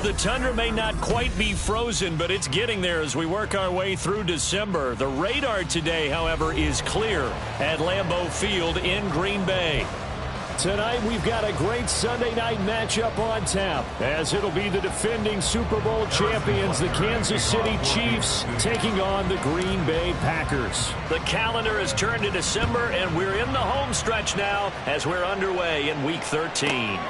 the tundra may not quite be frozen, but it's getting there as we work our way through December. The radar today, however, is clear at Lambeau Field in Green Bay. Tonight, we've got a great Sunday night matchup on tap, as it'll be the defending Super Bowl champions, the Kansas City Chiefs, taking on the Green Bay Packers. The calendar has turned to December, and we're in the home stretch now as we're underway in Week 13.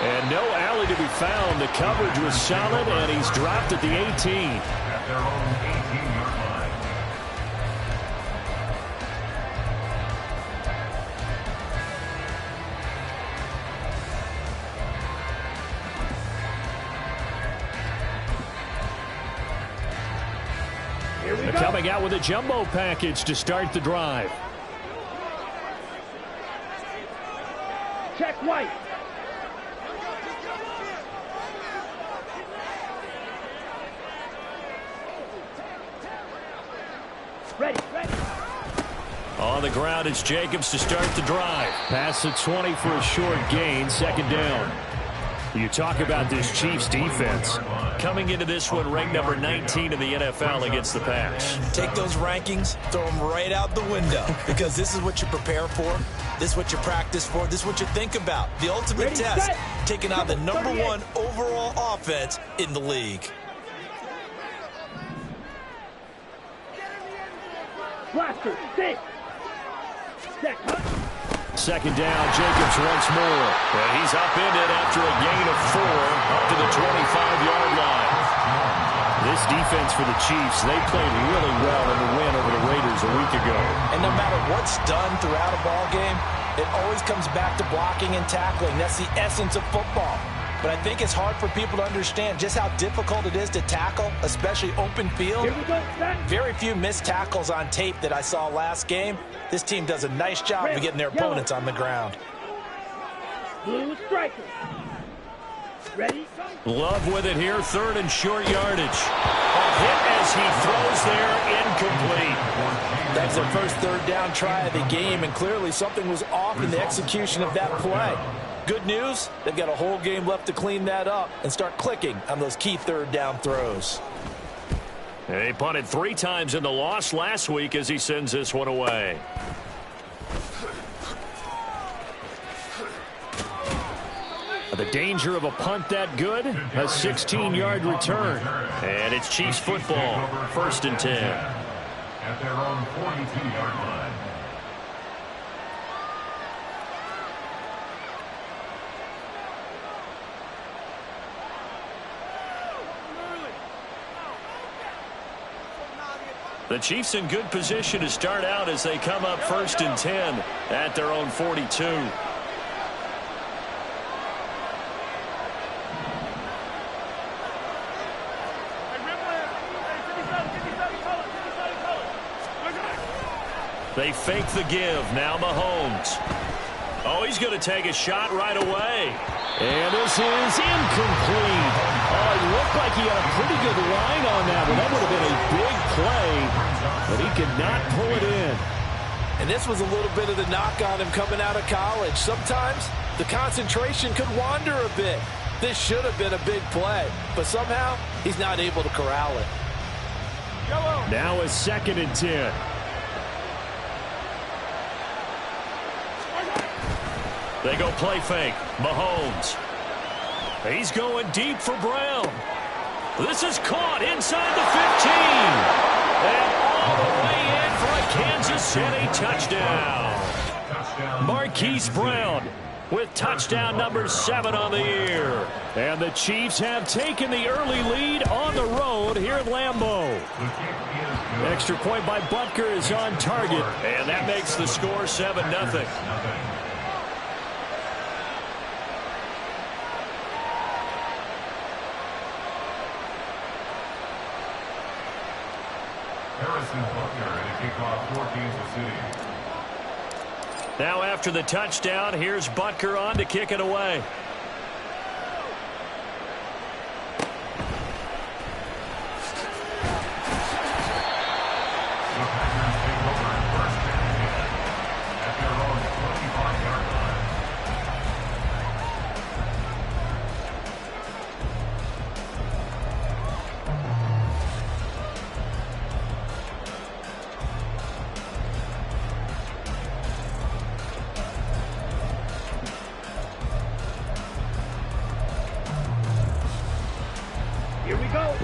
And no alley to be found. The coverage was solid, and he's dropped at the 18. At their own 18-yard line. They're coming out with a jumbo package to start the drive. Check White. Ready. On the ground, it's Jacobs to start the drive. Pass the 20 for a short gain, second down. You talk about this Chiefs defense. Coming into this one, ranked number 19 in the NFL against the pass. Take those rankings, throw them right out the window, because this is what you prepare for. This is what you practice for. This is what you think about. The ultimate test, taking out the #1 overall offense in the league. Blaster, stick. Check, Second down, Jacobs once more. And he's upended after a gain of 4 up to the 25-yard line. This defense for the Chiefs, they played really well in the win over the Raiders a week ago. And no matter what's done throughout a ball game, it always comes back to blocking and tackling. That's the essence of football. But I think it's hard for people to understand just how difficult it is to tackle, especially open field. Here we go, Very few missed tackles on tape that I saw last game. This team does a nice job of getting their opponents on the ground. Blue striker. Ready? Love with it here, third and short yardage. A hit as he throws there, incomplete. That's their first third down try of the game, and clearly something was off in the execution of that play. Good news, they've got a whole game left to clean that up and start clicking on those key third down throws. He punted 3 times in the loss last week as he sends this one away. The danger of a punt that good, a 16-yard return. And it's Chiefs football, 1st and 10. At their own 42-yard line. The Chiefs in good position to start out as they come up 1st and 10 at their own 42. They fake the give. Now Mahomes. Oh, he's going to take a shot right away. And this is incomplete. Oh, it looked like he had a pretty good line on that one. That would have been a big play, but he could not pull it in. And this was a little bit of the knock on him coming out of college. Sometimes the concentration could wander a bit. This should have been a big play, but somehow he's not able to corral it. Now a 2nd and 10. They go play fake. Mahomes. He's going deep for Brown. This is caught inside the 15. And all the way in for a Kansas City touchdown. Marquise Brown with touchdown number 7 on the year. And the Chiefs have taken the early lead on the road here at Lambeau. Extra point by Butker is on target. And that makes the score 7-0. Now after the touchdown, here's Butker on to kick it away.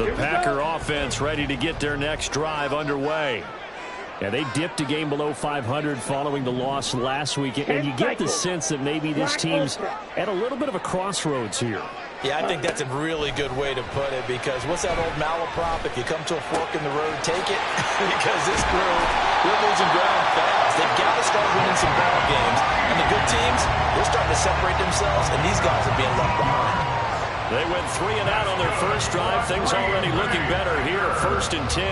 The Packer offense ready to get their next drive underway. Yeah, they dipped a game below 500 following the loss last week, and you get the sense that maybe this team's at a little bit of a crossroads here. Yeah, I think that's a really good way to put it, because what's that old malaprop? If you come to a fork in the road, take it. Because this crew, they're losing ground fast. They've got to start winning some ball games. And the good teams, they're starting to separate themselves, and these guys are being left behind. They went 3 and out on their first drive. Things already looking better here. 1st and 10.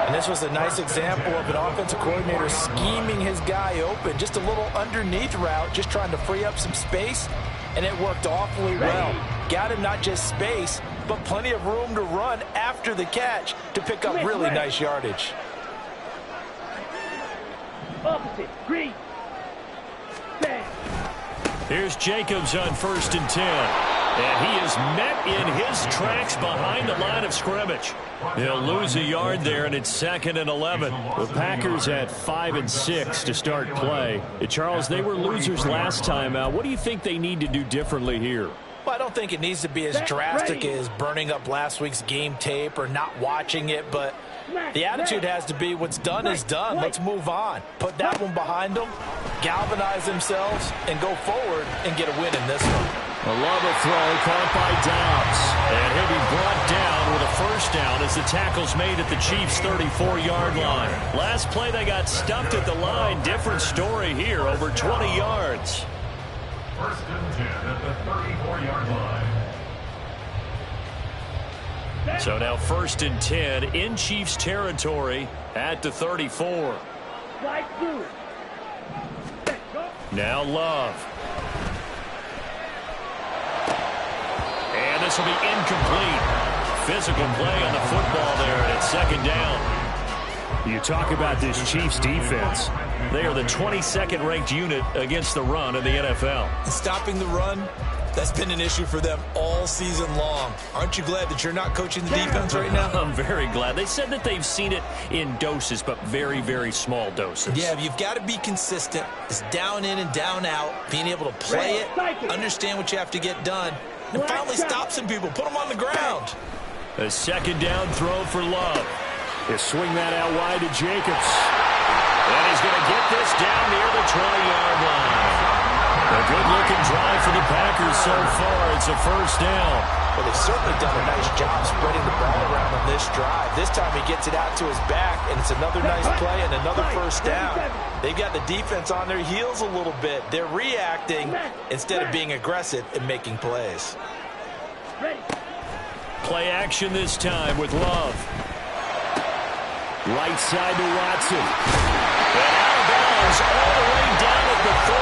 And this was a nice example of an offensive coordinator scheming his guy open. Just a little underneath route, just trying to free up some space. And it worked awfully well. Got him not just space, but plenty of room to run after the catch to pick up really nice yardage. Opposite. Green. Bang. Here's Jacobs on 1st and 10. And he is met in his tracks behind the line of scrimmage. He'll lose a yard there, and it's 2nd and 11. The Packers at 5 and 6 to start play. Charles, they were losers last time out. What do you think they need to do differently here? Well, I don't think it needs to be as drastic as burning up last week's game tape or not watching it, but the attitude has to be what's done is done. Let's move on. Put that one behind them, galvanize themselves, and go forward and get a win in this one. A love throw caught by Dobbs. And he'll be brought down with a 1st down as the tackle's made at the Chiefs' 34-yard line. Last play, they got stumped at the line. Different story here, over 20 yards. 1st and 10 at the 34-yard line. So now 1st and 10 in Chiefs territory at the 34. Slide through. Now Love. And this will be incomplete. Physical play on the football there, and it's 2nd down. You talk about this Chiefs defense. They are the 22nd ranked unit against the run in the NFL. And stopping the run, that's been an issue for them all season long. Aren't you glad that you're not coaching the defense right now? I'm very glad. They said that they've seen it in doses, but very, very small doses. Yeah, you've got to be consistent. It's down in and down out, being able to play it, understand what you have to get done, and finally stop some people, put them on the ground. A 2nd down throw for Love. They swing that out wide to Jacobs. And he's going to get this down near the 20-yard line. A good-looking drive for the Packers so far. It's a 1st down. Well, they've certainly done a nice job spreading the ball around on this drive. This time he gets it out to his back, and it's another nice play and another 1st down. They've got the defense on their heels a little bit. They're reacting instead of being aggressive and making plays. Play action this time with Love. Right side to Watson. And out of bounds all the way down at the 3.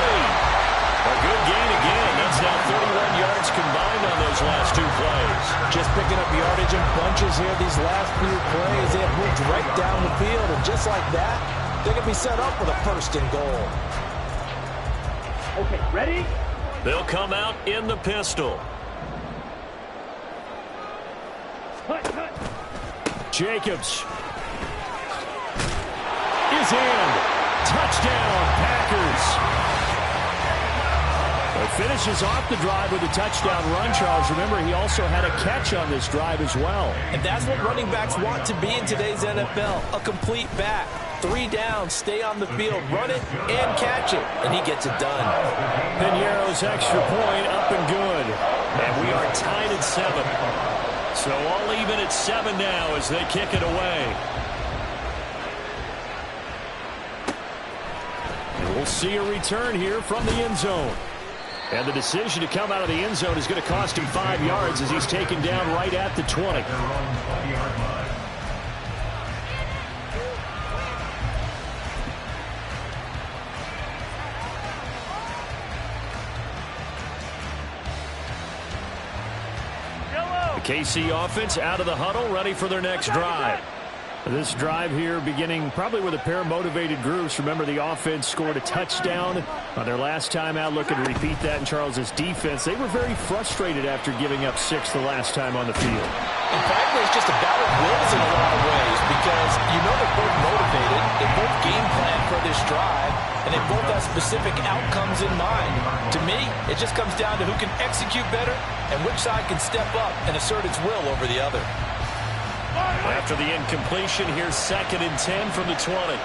A good gain again. That's now 31 yards combined on those last 2 plays. Just picking up yardage in bunches here these last few plays. They have moved right down the field, and just like that, they're going to be set up for the 1st and goal. Okay, ready? They'll come out in the pistol. Jacobs is in. Touchdown, Packers. Finishes off the drive with a touchdown run, Charles. Remember, he also had a catch on this drive as well. And that's what running backs want to be in today's NFL, a complete back. 3 downs, stay on the field, run it, and catch it. And he gets it done. Piñeiro's extra point up and good. And we are tied at 7. So all even at 7 now as they kick it away. And we'll see a return here from the end zone. And the decision to come out of the end zone is going to cost him 5 yards as he's taken down right at the 20. The KC offense out of the huddle, ready for their next drive. This drive here beginning probably with a pair of motivated groups. Remember, the offense scored a touchdown on their last time out. Looking to repeat that in Charles's defense. They were very frustrated after giving up 6 the last time on the field. In fact, it's just a battle of wills in a lot of ways, because you know they're both motivated. They both game plan for this drive, and they both have specific outcomes in mind. To me, it just comes down to who can execute better and which side can step up and assert its will over the other. After the incompletion, here's 2nd and 10 from the 20.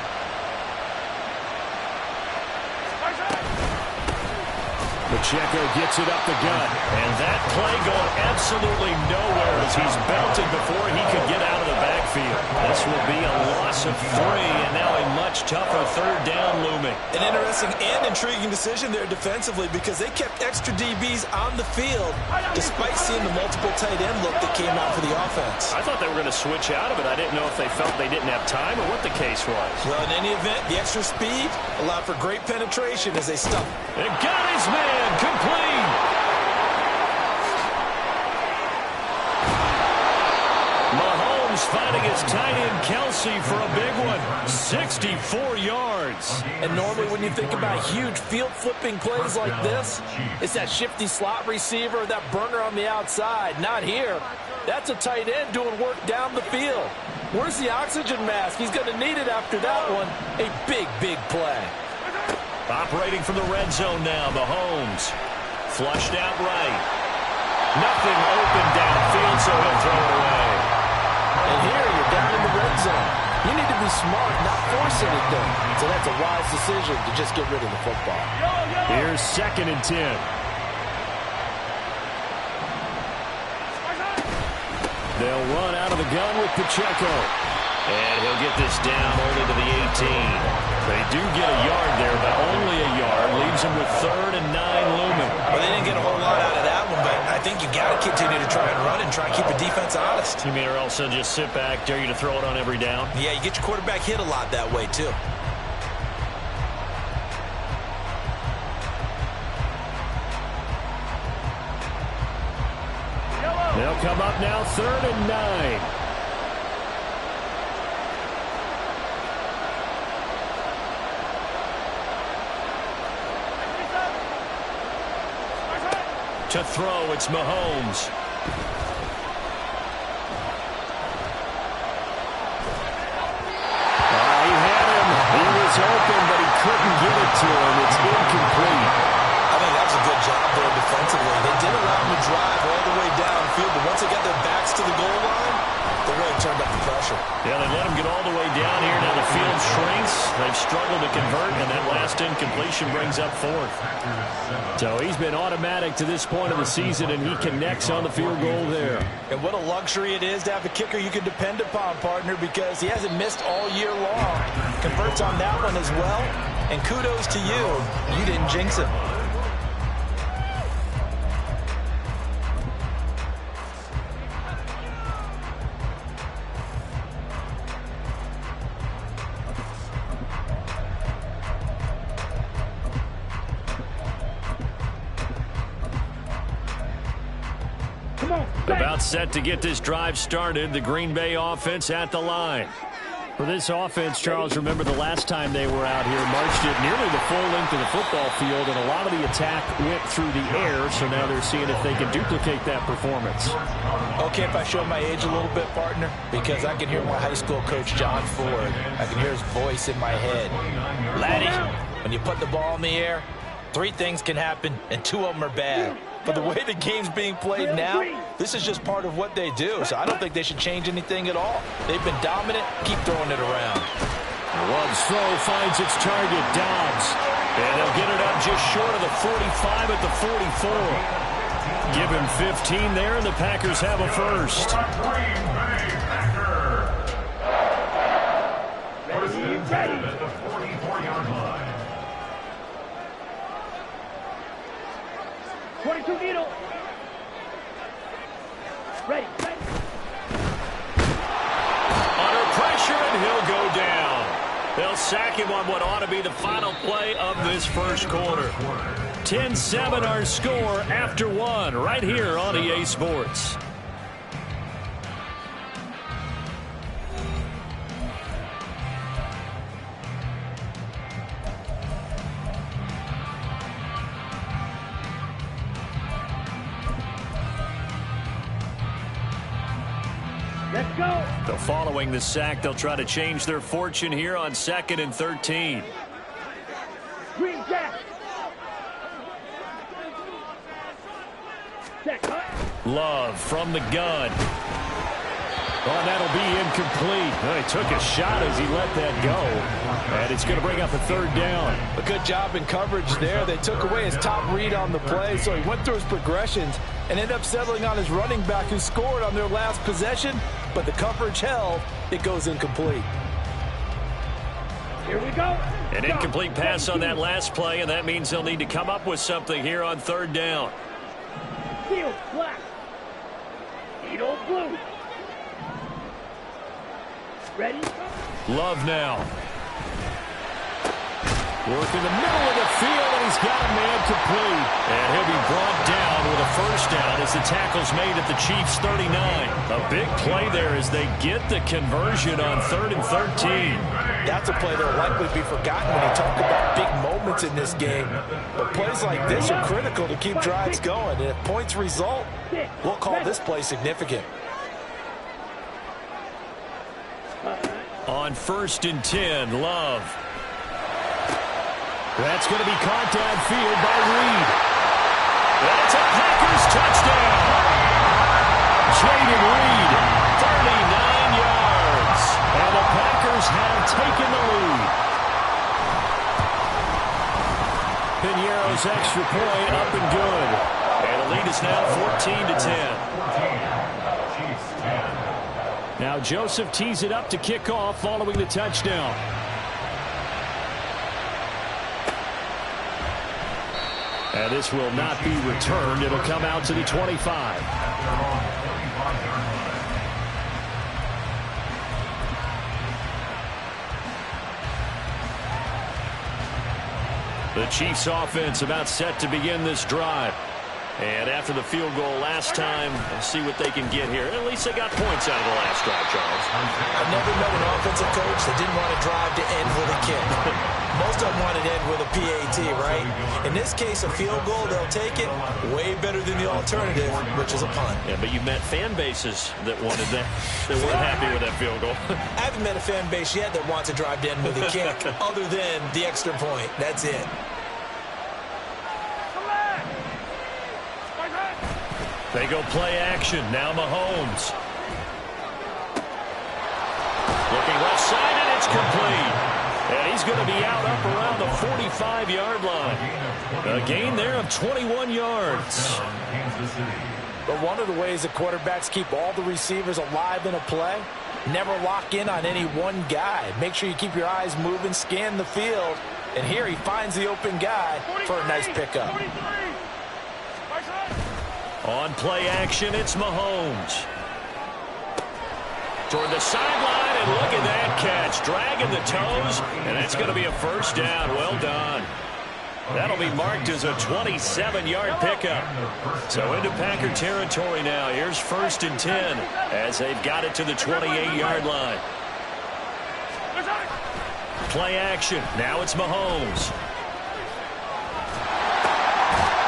Pacheco gets it up the gut. And that play going absolutely nowhere as he's belted before he could get out of the backfield. This will be a loss of 3, and now a much tougher 3rd down looming. An interesting and intriguing decision there defensively because they kept extra DBs on the field despite seeing the multiple tight end look that came out for the offense. I thought they were going to switch out of it. I didn't know if they felt they didn't have time or what the case was. Well, in any event, the extra speed allowed for great penetration as they stuck. It got his man. Complete. Mahomes finding his tight end Kelsey for a big one. 64 yards. And normally when you think about huge field flipping plays like this, it's that shifty slot receiver, that burner on the outside. Not here. That's a tight end doing work down the field. Where's the oxygen mask? He's going to need it after that one. A big, big play. Operating from the red zone now, Mahomes. Flushed out right. Nothing open downfield, so he'll throw it away. And here you're down in the red zone. You need to be smart, not force anything. So that's a wise decision to just get rid of the football. Here's 2nd and 10. They'll run out of the gun with Pacheco. And he'll get this down only to the 18. They do get a yard there, but only a yard. Leaves them with 3rd and 9 looming. Well, they didn't get a whole lot out of that one, but I think you got to continue to try and run and try and keep the defense honest. You mean or else they'll just sit back, dare you to throw it on every down? Yeah, you get your quarterback hit a lot that way, too. They'll come up now 3rd and 9. To throw, it's Mahomes. He had him. He was open, but he couldn't get it to him. It's incomplete. I think that was a good job there defensively. They did allow him to drive all the way downfield, but once they got their backs to the goal line, they really turned up the pressure. Yeah, they let him get all the way down here. Now the field shrinks. They've struggled to convert, and that last incompletion brings up 4th. So he's been automatic to this point of the season, and he connects on the field goal there. And what a luxury it is to have a kicker you can depend upon, partner, because he hasn't missed all year long. Converts on that one as well, and kudos to you. You didn't jinx him. About set to get this drive started. The Green Bay offense at the line. For this offense, Charles, remember the last time they were out here, marched it nearly the full length of the football field, and a lot of the attack went through the air, so now they're seeing if they can duplicate that performance. Okay, if I show my age a little bit, partner, because I can hear my high school coach, John Ford. I can hear his voice in my head. Laddie, when you put the ball in the air, 3 things can happen, and 2 of them are bad. But the way the game's being played now, this is just part of what they do. So I don't think they should change anything at all. They've been dominant. Keep throwing it around. One throw finds its target, Dobbs. And they'll get it up just short of the 45 at the 44. Give him 15 there, and the Packers have a first. Ready at the 44-yard line. 22 needle. Ready. Under pressure, and he'll go down. They'll sack him on what ought to be the final play of this first quarter. 10-7 our score after 1 right here on EA Sports. Let's go. So following the sack, they'll try to change their fortune here on 2nd and 13. Green jack. Check. Love from the gun. Oh, that'll be incomplete. Well, he took a shot as he let that go. And it's going to bring up a third down. A good job in coverage there. They took away his top read on the play, so he went through his progressions and ended up settling on his running back who scored on their last possession, but the coverage held. It goes incomplete. Here we go. An incomplete pass on that last play, and that means they'll need to come up with something here on third down. Field black. Needle blue. Ready? Love now. Work in the middle of the field, and he's got a man complete. And he'll be brought down with a first down as the tackle's made at the Chiefs' 39. A big play there as they get the conversion on 3rd and 13. That's a play that will likely be forgotten when you talk about big moments in this game. But plays like this are critical to keep drives going. And if points result, we'll call this play significant. On 1st and 10, Love. That's going to be caught downfield by Reed. That's a Packers touchdown. Jaden Reed, 39 yards. And the Packers have taken the lead. Piñeiro's extra point up and good. And the lead is now 14-10. Now Joseph tees it up to kick off following the touchdown. And this will not be returned. It'll come out to the 25. The Chiefs offense about set to begin this drive. And after the field goal last time, we'll see what they can get here. At least they got points out of the last drive, Charles. I've never met an offensive coach that didn't want to drive to end with a kick. Most of them wanted to end with a PAT, right? In this case, a field goal, they'll take it way better than the alternative, which is a punt. Yeah, but you've met fan bases that wanted that. They weren't happy with that field goal. I haven't met a fan base yet that wants to drive to end with a kick other than the extra point. That's it. They go play action. Now Mahomes. Looking left side, and it's complete. And he's going to be out up around the 45-yard line. A gain there of 21 yards. But one of the ways that quarterbacks keep all the receivers alive in a play, never lock in on any one guy. Make sure you keep your eyes moving, scan the field. And here he finds the open guy for a nice pickup. On play action, it's Mahomes. Toward the sideline, and look at that catch. Dragging the toes, and it's going to be a first down. Well done. That'll be marked as a 27-yard pickup. So into Packer territory now. Here's 1st and 10 as they've got it to the 28-yard line. Play action. Now it's Mahomes.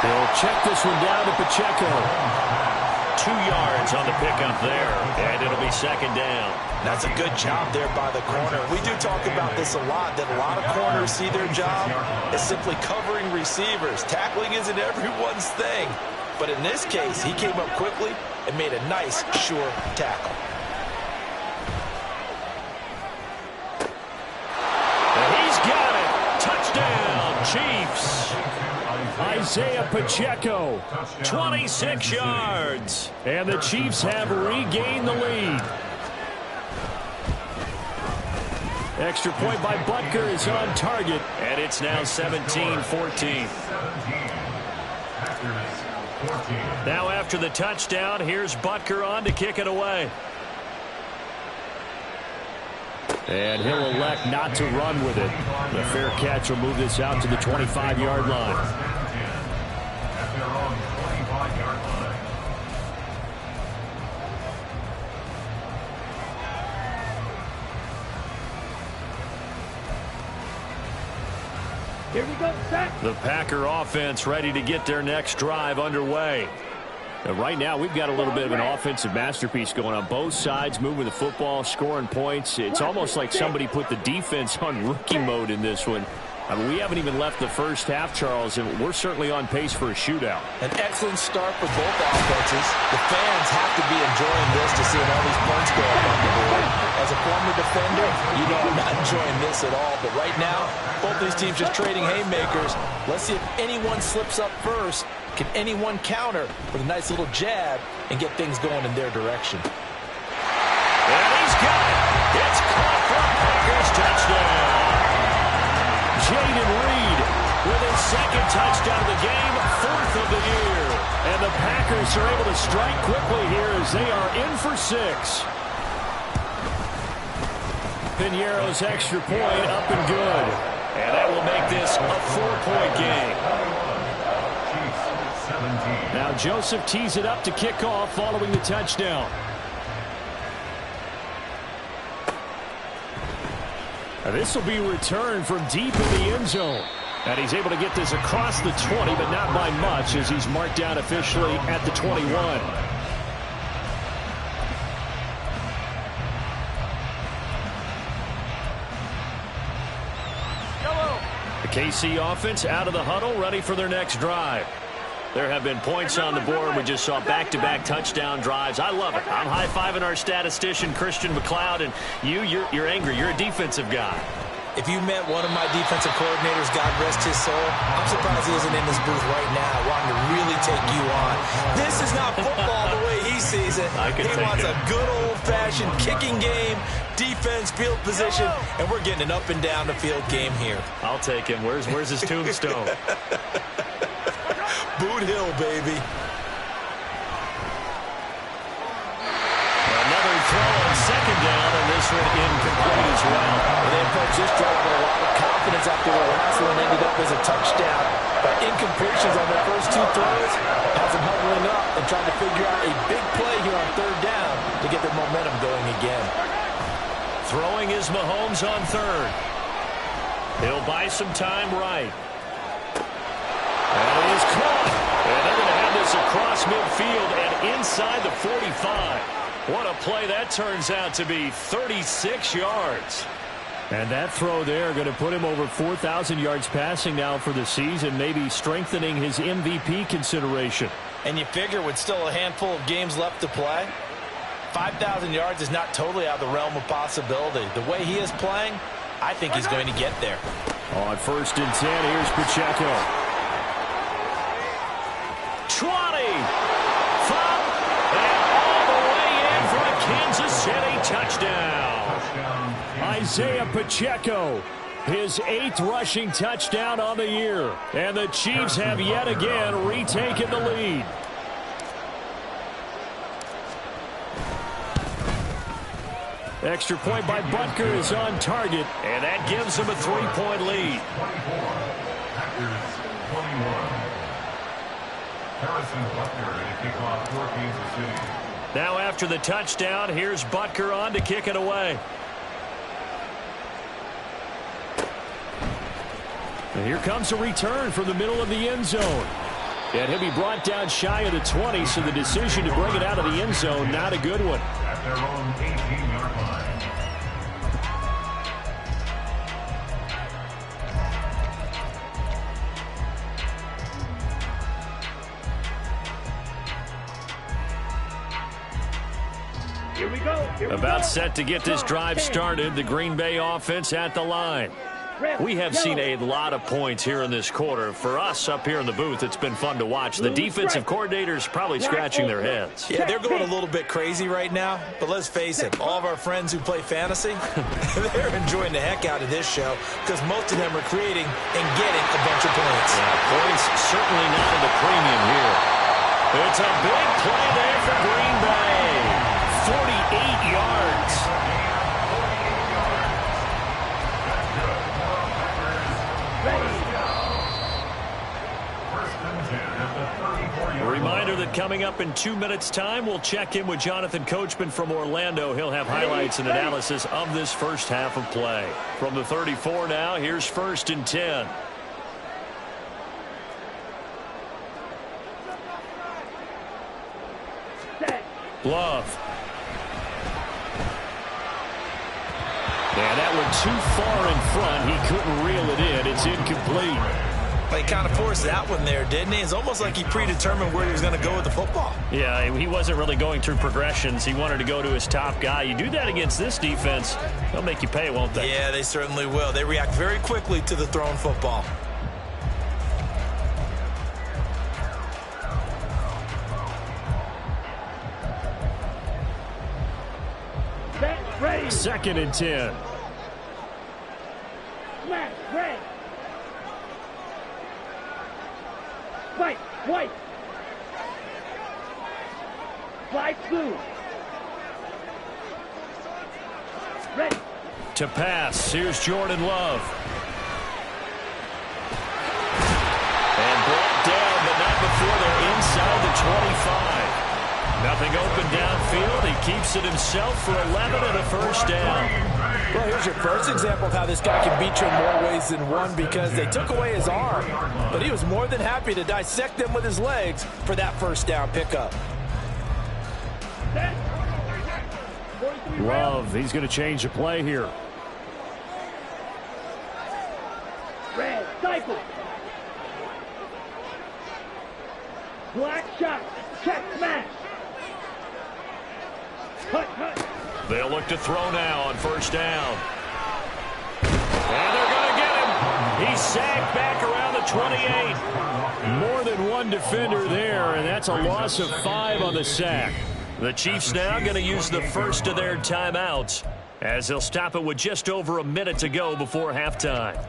They'll check this one down to Pacheco. 2 yards on the pickup there, and it'll be 2nd down. That's a good job there by the corner. We do talk about this a lot, that a lot of corners see their job as simply covering receivers. Tackling isn't everyone's thing. But in this case, he came up quickly and made a nice, sure tackle. And he's got it. Touchdown, Chiefs. Isaiah Pacheco, 26 yards. And the Chiefs have regained the lead. Extra point by Butker is on target. And it's now 17-14. Now after the touchdown, here's Butker on to kick it away. And he'll elect not to run with it. The fair catch will move this out to the 25-yard line. Here we go, set. The Packer offense ready to get their next drive underway. And right now, we've got a little bit of an offensive masterpiece going on. Both sides moving the football, scoring points. It's almost like somebody put the defense on rookie mode in this one. I mean, we haven't even left the first half, Charles, and we're certainly on pace for a shootout. An excellent start for both offenses. The fans have to be enjoying this to see all these points go up on the board. As a former defender, you know I'm not enjoying this at all. But right now, both these teams just trading haymakers. Let's see if anyone slips up first. Can anyone counter with a nice little jab and get things going in their direction? And he's got it. It's caught for a Packers touchdown. Jaden Reed with his second touchdown of the game, fourth of the year. And the Packers are able to strike quickly here as they are in for 6. Piñeiro's extra point up and good. And that will make this a 4-point game. Now Joseph tees it up to kick off following the touchdown. This will be returned from deep in the end zone. And he's able to get this across the 20, but not by much as he's marked down officially at the 21. The KC offense out of the huddle, ready for their next drive. There have been points on the board. We just saw back-to-back touchdown drives. I love it. I'm high-fiving our statistician, Christian McLeod, and you're angry. You're a defensive guy. If you met one of my defensive coordinators, God rest his soul, I'm surprised he isn't in this booth right now wanting to really take you on. This is not football the way he sees it. He wants a good old-fashioned kicking game, defense, field position, and we're getting an up-and-down-the-field game here. I'll take him. Where's his tombstone? Boot Hill, baby. Another throw on second down, and this one incomplete as well. And they approached this drive with a lot of confidence after the last one ended up as a touchdown. But incompletions on their first 2 throws has them huddling up and trying to figure out a big play here on third down to get their momentum going again. Throwing is Mahomes on third. He'll buy some time right. And it is caught. And they're going to have this across midfield and inside the 45. What a play that turns out to be, 36 yards. And that throw there going to put him over 4,000 yards passing now for the season, maybe strengthening his MVP consideration. And you figure with still a handful of games left to play, 5,000 yards is not totally out of the realm of possibility. The way he is playing, I think he's going to get there. On 1st and 10, here's Pacheco. 20, 5, and all the way in for a Kansas City touchdown. Isaiah Pacheco, his 8th rushing touchdown on the year. And the Chiefs have yet again retaken the lead. Extra point by Butker is on target, and that gives them a 3-point lead. 21. Harrison Butker to kick off for Kansas City. Now after the touchdown, here's Butker on to kick it away. And here comes a return from the middle of the end zone. And he'll be brought down shy of the 20, so the decision to bring it out of the end zone, not a good one. At their own 18-yard line. Here we go. About set to get this drive started, the Green Bay offense at the line. We have seen a lot of points here in this quarter. For us up here in the booth, it's been fun to watch. The defensive coordinators probably scratching their heads. Yeah, they're going a little bit crazy right now, but let's face it, all of our friends who play fantasy, they're enjoying the heck out of this show because most of them are creating and getting a bunch of points. Yeah, points certainly not at a premium here. It's a big play there for Green Bay. 48 yards. A reminder that coming up in 2 minutes' time, we'll check in with Jonathan Coachman from Orlando. He'll have highlights and analysis of this first half of play. From the 34 now, here's 1st and 10. Love. And that one too far in front. He couldn't reel it in. It's incomplete. He kind of forced that one there, didn't he? It's almost like he predetermined where he was going to go with the football. Yeah, he wasn't really going through progressions. He wanted to go to his top guy. You do that against this defense, they'll make you pay, won't they? Yeah, they certainly will. They react very quickly to the thrown football. Ready. 2nd and 10. Smash. Ready. Fight. White. Slide blue. Ready. To pass. Here's Jordan Love. And brought down, but not before they're inside the 25. Nothing open downfield. He keeps it himself for 11 and a first down. Well, here's your first example of how this guy can beat you in more ways than one, because they took away his arm, but he was more than happy to dissect them with his legs for that first down pickup. Love, he's going to change the play here. Red. Cycle. Black shot. Check smash. Cut. They'll look to throw now on first down. And they're going to get him. He's sacked back around the 28. More than one defender there, and that's a loss of 5 on the sack. The Chiefs now going to use the first of their timeouts, as they'll stop it with just over a minute to go before halftime.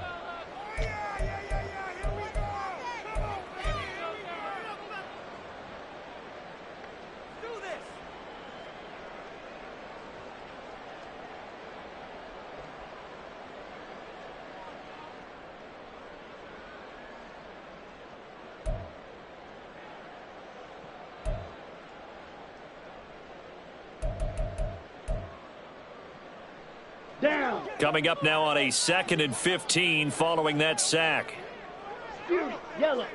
Down. Coming up now on a 2nd and 15 following that sack. Fury. Yellow.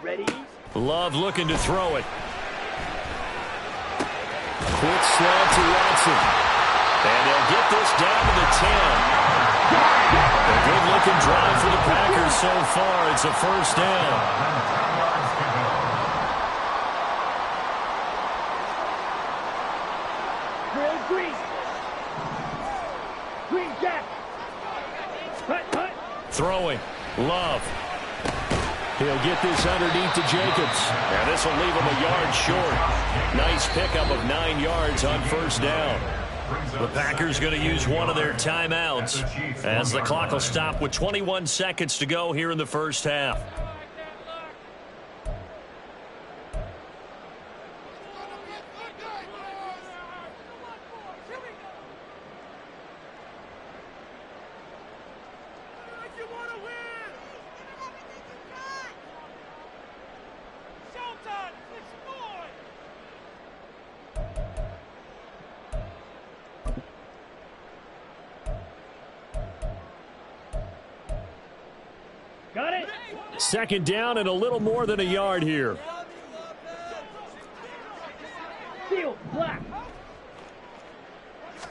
Ready. Love looking to throw it. Quick slant to Watson. And they'll get this down to the 10. A good-looking drive for the Packers so far. It's a first down. Green Jack. Cut. Throwing. Love. He'll get this underneath to Jacobs. And this will leave him a yard short. Nice pickup of 9 yards on first down. The Packers going to use one of their timeouts as the clock will stop with 21 seconds to go here in the first half. Got it. 2nd down and a little more than a yard here. Seal. Black.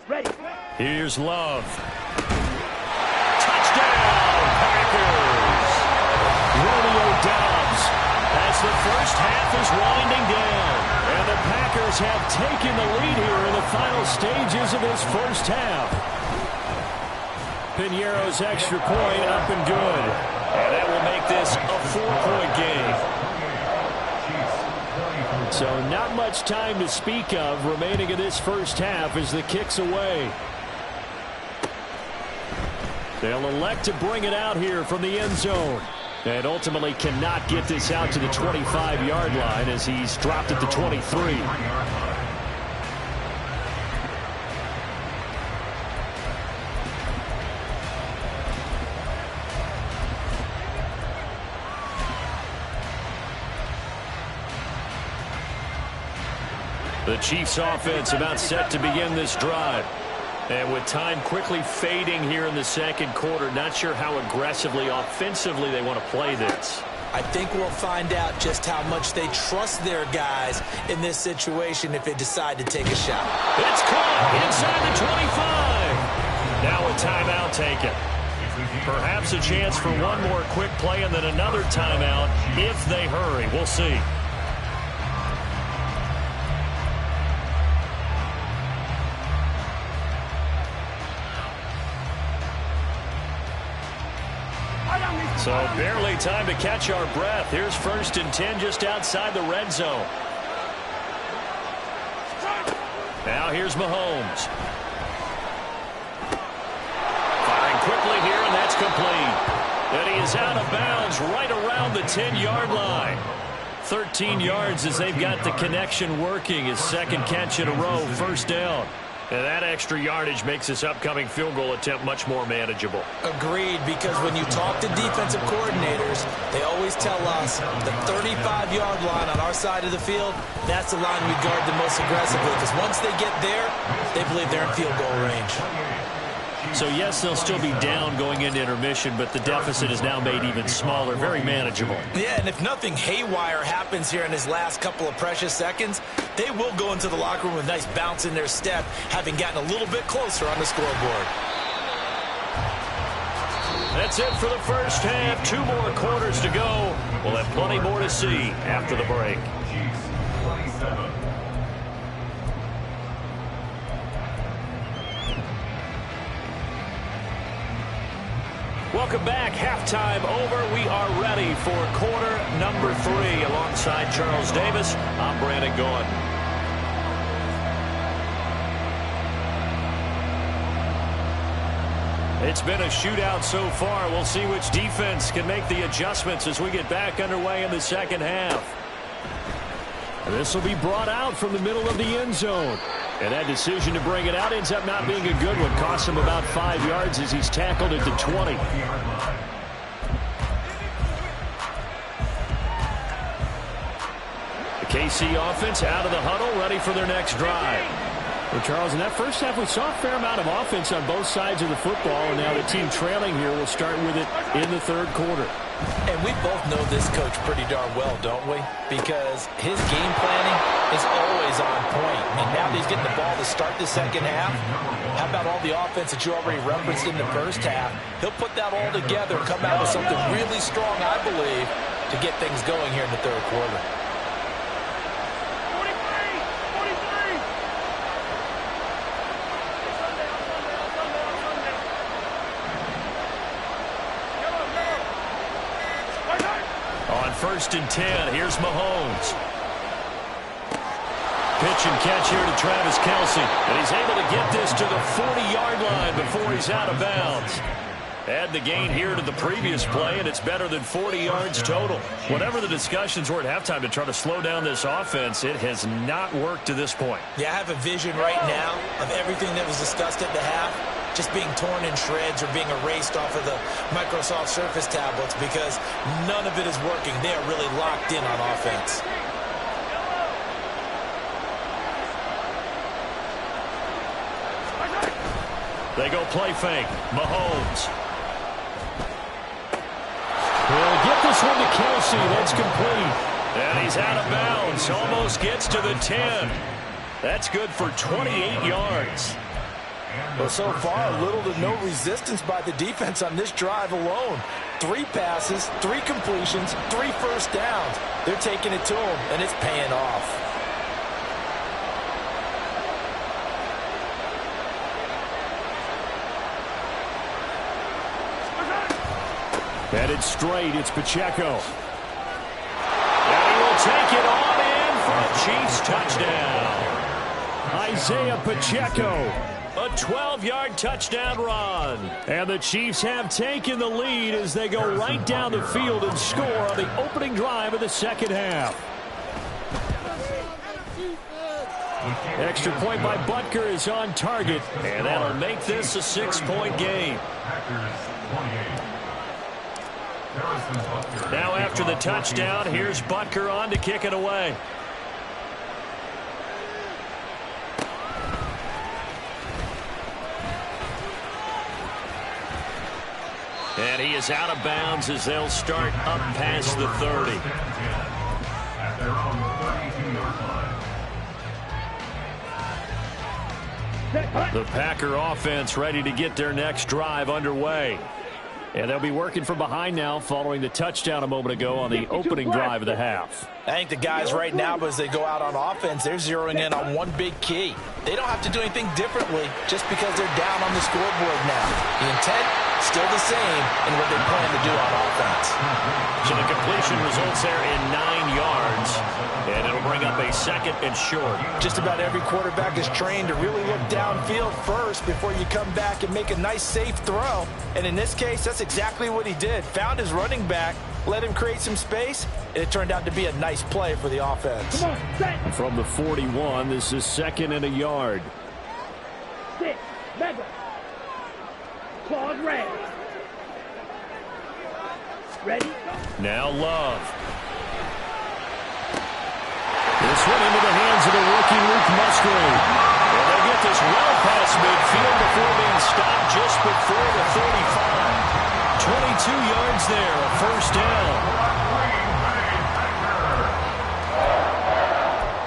Ready. Here's Love. Touchdown, Packers! Romeo Doubs as the first half is winding down. And the Packers have taken the lead here in the final stages of this first half. Piñeiro's extra point up and good. And that will make this a 4-point game. So not much time to speak of remaining in this first half as the kick's away. They'll elect to bring it out here from the end zone. And ultimately cannot get this out to the 25-yard line as he's dropped at the 23. The Chiefs offense about set to begin this drive. And with time quickly fading here in the second quarter, not sure how aggressively, offensively they want to play this. I think we'll find out just how much they trust their guys in this situation if they decide to take a shot. It's caught inside the 25. Now a timeout taken. Perhaps a chance for one more quick play and then another timeout if they hurry. We'll see. So barely time to catch our breath. Here's 1st and 10 just outside the red zone. Now here's Mahomes. Firing quickly here, and that's complete. And he is out of bounds right around the 10-yard line. 13 yards as they've got the connection working. His 2nd catch in a row, 1st down. And that extra yardage makes this upcoming field goal attempt much more manageable. Agreed, because when you talk to defensive coordinators, they always tell us the 35-yard line on our side of the field, that's the line we guard the most aggressively, because once they get there, they believe they're in field goal range. So, yes, they'll still be down going into intermission, but the deficit is now made even smaller, very manageable. Yeah, and if nothing haywire happens here in his last couple of precious seconds, they will go into the locker room with a nice bounce in their step, having gotten a little bit closer on the scoreboard. That's it for the first half. 2 more quarters to go. We'll have plenty more to see after the break. Welcome back. Halftime over. We are ready for quarter number 3. Alongside Charles Davis, I'm Brandon Gaughan. It's been a shootout so far. We'll see which defense can make the adjustments as we get back underway in the second half. This will be brought out from the middle of the end zone. And that decision to bring it out ends up not being a good one. Costs him about 5 yards as he's tackled at the 20. The KC offense out of the huddle, ready for their next drive. Well, Charles, in that first half, we saw a fair amount of offense on both sides of the football. And now the team trailing here will start with it in the 3rd quarter. And we both know this coach pretty darn well, don't we? Because his game planning is always on point. And now that he's getting the ball to start the second half, how about all the offense that you already referenced in the first half? He'll put that all together and come out with something really strong, I believe, to get things going here in the 3rd quarter. On 1st and 10, here's Mahomes. Pitch and catch here to Travis Kelce. And he's able to get this to the 40-yard line before he's out of bounds. Add the gain here to the previous play, and it's better than 40 yards total. Whatever the discussions were at halftime to try to slow down this offense, it has not worked to this point. Yeah, I have a vision right now of everything that was discussed at the half just being torn in shreds or being erased off of the Microsoft Surface tablets because none of it is working. They are really locked in on offense. They go play fake. Mahomes. He'll get this one to Kelce. That's complete. And he's out of bounds. Almost gets to the 10. That's good for 28 yards. Well, so far, little to no resistance by the defense on this drive alone. 3 passes, 3 completions, 3 first downs. They're taking it to him, and it's paying off. Headed straight, it's Pacheco. And he will take it on in for a Chiefs touchdown. Isaiah Pacheco. A 12-yard touchdown run. And the Chiefs have taken the lead as they go right down the field and score on the opening drive of the second half. Extra point by Butker is on target, and that'll make this a 6-point game. Now after the touchdown, here's Butker on to kick it away. And he is out of bounds as they'll start up past the 30. At their own 32-yard line. The Packer offense ready to get their next drive underway. And they'll be working from behind now following the touchdown a moment ago on the opening drive of the half. I think the guys right now, as they go out on offense, they're zeroing in on one big key. They don't have to do anything differently just because they're down on the scoreboard now. The intent, still the same in what they plan to do on offense. So the completion results there in 9 yards, and it'll bring up a 2nd and short. Just about every quarterback is trained to really look downfield first before you come back and make a nice, safe throw. And in this case, that's exactly what he did. Found his running back, let him create some space, and it turned out to be a nice play for the offense. Come on, set. From the 41, this is 2nd and a yard. 6, mega. Claws red. Ready? Now Love. This one into the hands of the rookie Luke Musgrave. And they get this well past midfield before being stopped just before the 35. 22 yards there, a first down.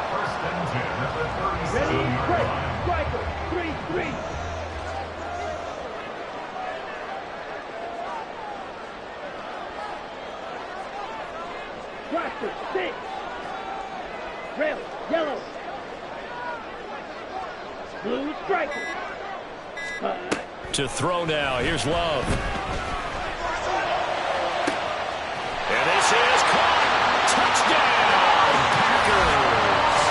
First and 10 at the Ready? 37-yard Break. line. Striker. 3-3. Tractor. 6. Rail. Yellow. Blue striker. To throw now, here's Love. And this is caught. Touchdown, Packers.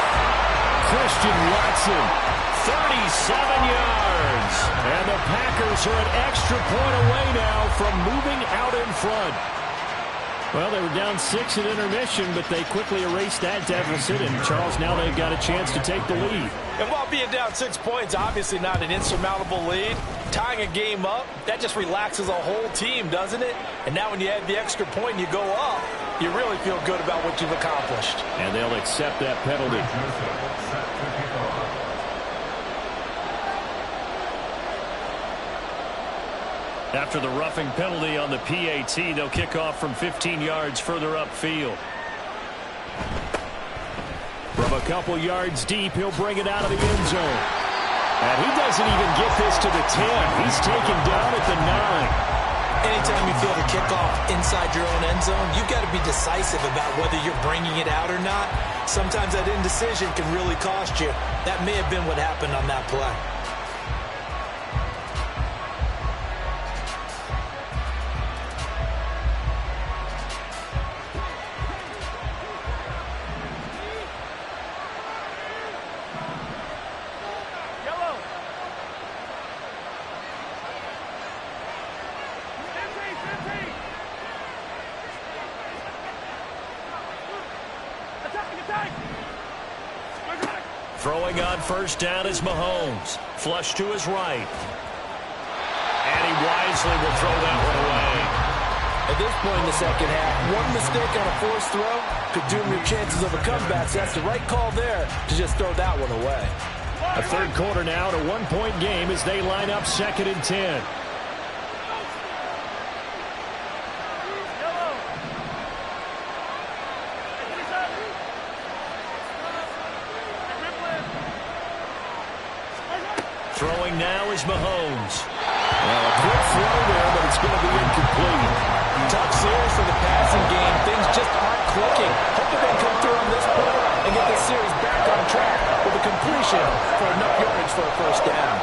Christian Watson, 37 yards. And the Packers are an extra point away now from moving out in front. Well, they were down 6 at intermission, but they quickly erased that deficit. And, Charles, now they've got a chance to take the lead. And while being down 6 points, obviously not an insurmountable lead, tying a game up, that just relaxes a whole team, doesn't it? And now when you add the extra point and you go up, you really feel good about what you've accomplished. And they'll accept that penalty. After the roughing penalty on the PAT, they'll kick off from 15 yards further upfield. From a couple yards deep, he'll bring it out of the end zone. And he doesn't even get this to the 10. He's taken down at the 9. Anytime you feel the kickoff inside your own end zone, you've got to be decisive about whether you're bringing it out or not. Sometimes that indecision can really cost you. That may have been what happened on that play. Throwing on first down is Mahomes. Flush to his right. And he wisely will throw that one away. At this point in the second half, one mistake on a forced throw could doom your chances of a comeback. So that's the right call there to just throw that one away. A third quarter now to 1-point game as they line up 2nd and 10. Throwing now is Mahomes. Well, a quick throw there, but it's going to be incomplete. Tough series for the passing game. Things just aren't clicking. Hoping they come through on this play and get the series back on track with a completion for enough yardage for a first down.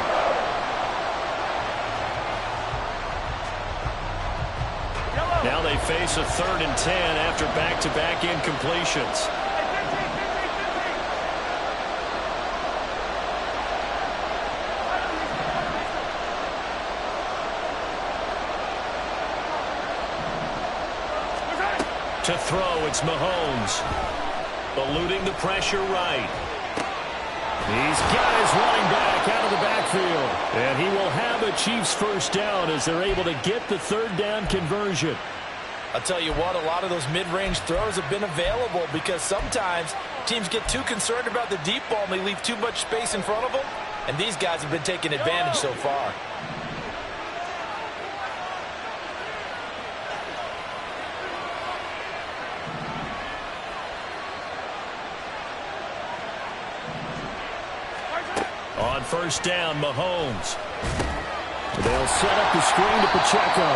Now they face a 3rd and 10 after back-to-back incompletions. To throw, it's Mahomes. Eluding the pressure right. He's got his running back out of the backfield. And he will have a Chiefs first down as they're able to get the 3rd down conversion. I'll tell you what, a lot of those mid-range throws have been available because sometimes teams get too concerned about the deep ball and they leave too much space in front of them. And these guys have been taking advantage so far. On first down, Mahomes. They'll set up the screen to Pacheco.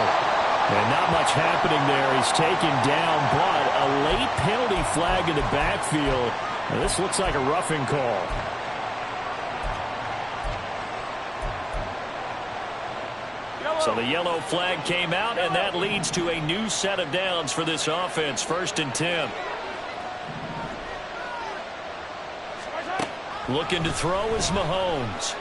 And not much happening there. He's taken down, but a late penalty flag in the backfield. And this looks like a roughing call. So the yellow flag came out, and that leads to a new set of downs for this offense. 1st and 10. Looking to throw is Mahomes.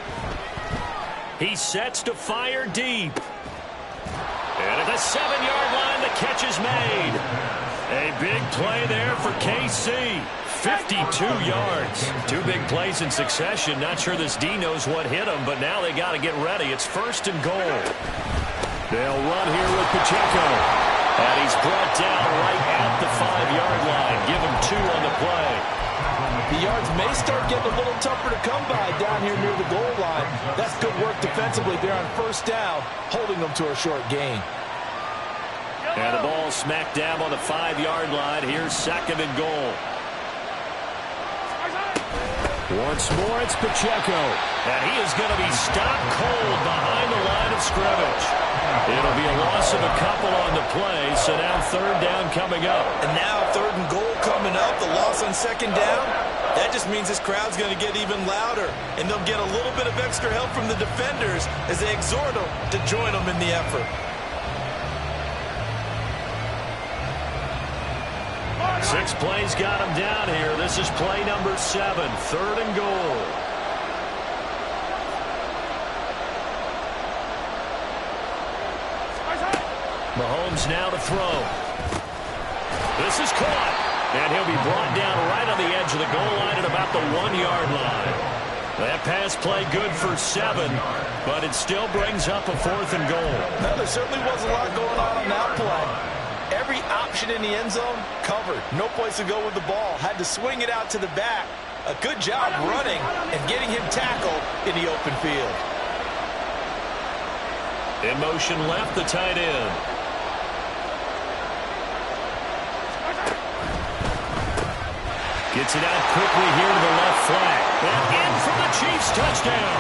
He sets to fire deep. And at the 7-yard line, the catch is made. A big play there for KC. 52 yards. 2 big plays in succession. Not sure this D knows what hit him, but now they got to get ready. It's 1st and goal. They'll run here with Pacheco. And he's brought down right at the 5-yard line. Give him 2 on the play. The yards may start getting a little tougher to come by down here near the goal line. That's good work defensively there on first down, holding them to a short gain. And the ball smack dab on the 5-yard line. Here's 2nd and goal. Once more, it's Pacheco. And he is going to be stopped cold behind the line of scrimmage. It'll be a loss of a couple on the play, so now 3rd down coming up. And now 3rd and goal coming up, the loss on 2nd down. That just means this crowd's going to get even louder, and they'll get a little bit of extra help from the defenders as they exhort them to join them in the effort. 6 plays got him down here. This is play number 7, 3rd and goal. Mahomes now to throw. This is caught. And he'll be brought down right on the edge of the goal line at about the 1-yard line. That pass play good for 7, but it still brings up a 4th and goal. Well, there certainly was a lot going on that play. Every option in the end zone covered. No place to go with the ball. Had to swing it out to the back. A good job running and getting him tackled in the open field. In motion left, the tight end. Gets it out quickly here to the left flank. And in for the Chiefs touchdown.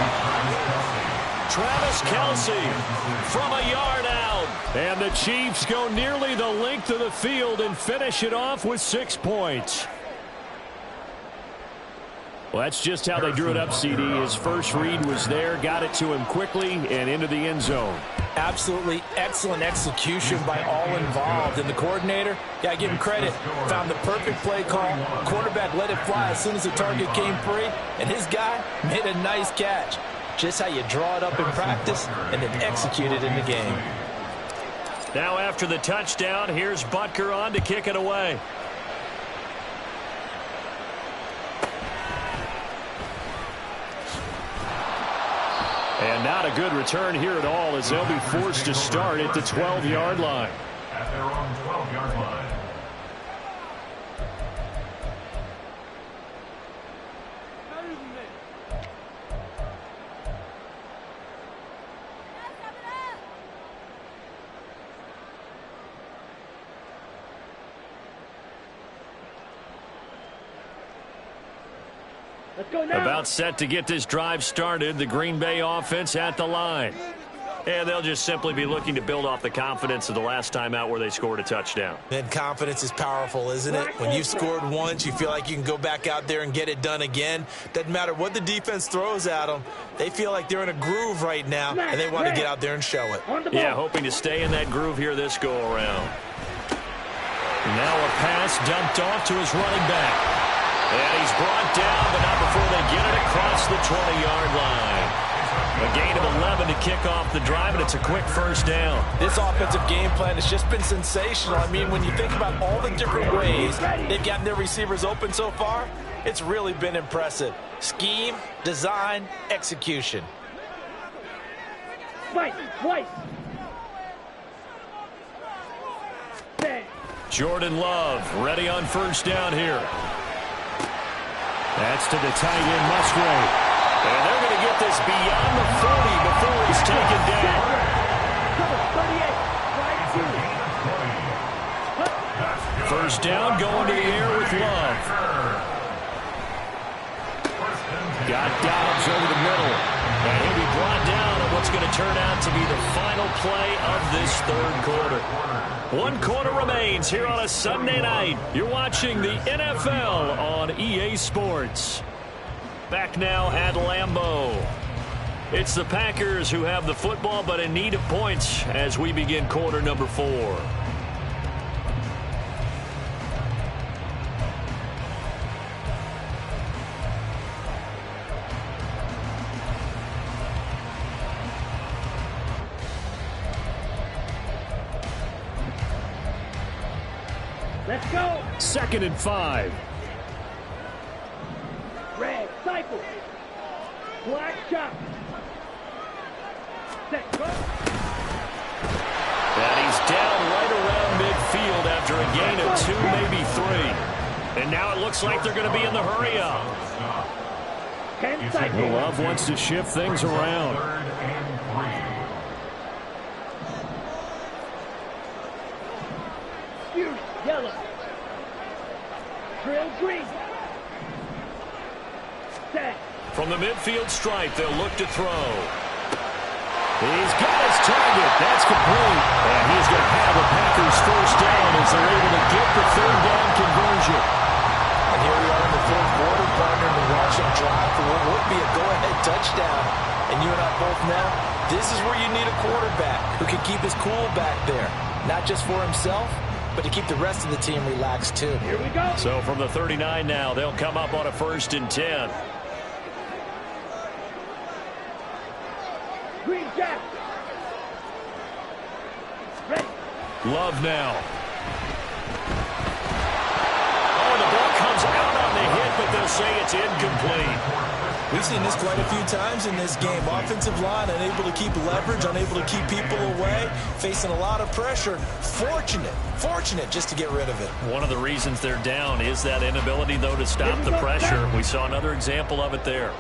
Travis Kelce from a yard out. And the Chiefs go nearly the length of the field and finish it off with 6 points. Well, that's just how they drew it up, CD. His first read was there, got it to him quickly, and into the end zone. Absolutely excellent execution by all involved. And the coordinator, yeah, give him credit, found the perfect play call. Quarterback let it fly as soon as the target came free, and his guy made a nice catch. Just how you draw it up in practice and then execute it in the game. Now after the touchdown, here's Butker on to kick it away. And not a good return here at all as they'll be forced to start at the 12-yard line. At their own 12-yard line. Let's go now. About set to get this drive started, the Green Bay offense at the line. And they'll just simply be looking to build off the confidence of the last time out where they scored a touchdown. And confidence is powerful, isn't it? When you've scored once, you feel like you can go back out there and get it done again. Doesn't matter what the defense throws at them. They feel like they're in a groove right now, and they want to get out there and show it. Yeah, hoping to stay in that groove here this go-around. Now a pass dumped off to his running back. And he's brought down, but not before they get it across the 20-yard line. A gain of 11 to kick off the drive, and it's a quick first down. This offensive game plan has just been sensational. I mean, when you think about all the different ways they've gotten their receivers open so far, it's really been impressive. Scheme, design, execution. Twice. Bang. Jordan Love ready on first down here. That's to the tight end, Musgrave. And they're going to get this beyond the 40 before he's taken down. First down, going to the air with Love. Got Dobbs over the middle. And he'll be brought down at what's going to turn out to be the final play of this third quarter. 1 quarter remains here on a Sunday night. You're watching the NFL on EA Sports. Back now at Lambeau. It's the Packers who have the football, but in need of points as we begin quarter number 4. Let's go. 2nd and 5. Red, cycle. Black shot. Set, go. And he's down right around midfield after a gain of 2, maybe 3. And now it looks like they're going to be in the hurry up. 10 cycle. Love wants to shift things around. Fierce, yellow. Trail green. Set. From the midfield stripe, they'll look to throw. He's got his target. That's complete. And he's going to have the Packers first down as they're able to get the third down conversion. And here we are in the fourth quarter, partner, and watch him drive for what would be a go-ahead touchdown. And you and I both know this is where you need a quarterback who can keep his cool back there. Not just for himself, but to keep the rest of the team relaxed too. Here we go. So from the 39 now, they'll come up on a 1st and 10. Green jack. Ready. Love now. Oh, the ball comes out on the hit, but they'll say it's incomplete. We've seen this quite a few times in this game. Offensive line unable to keep leverage, unable to keep people away, facing a lot of pressure. Fortunate just to get rid of it. One of the reasons they're down is that inability, though, to stop the pressure. We saw another example of it there.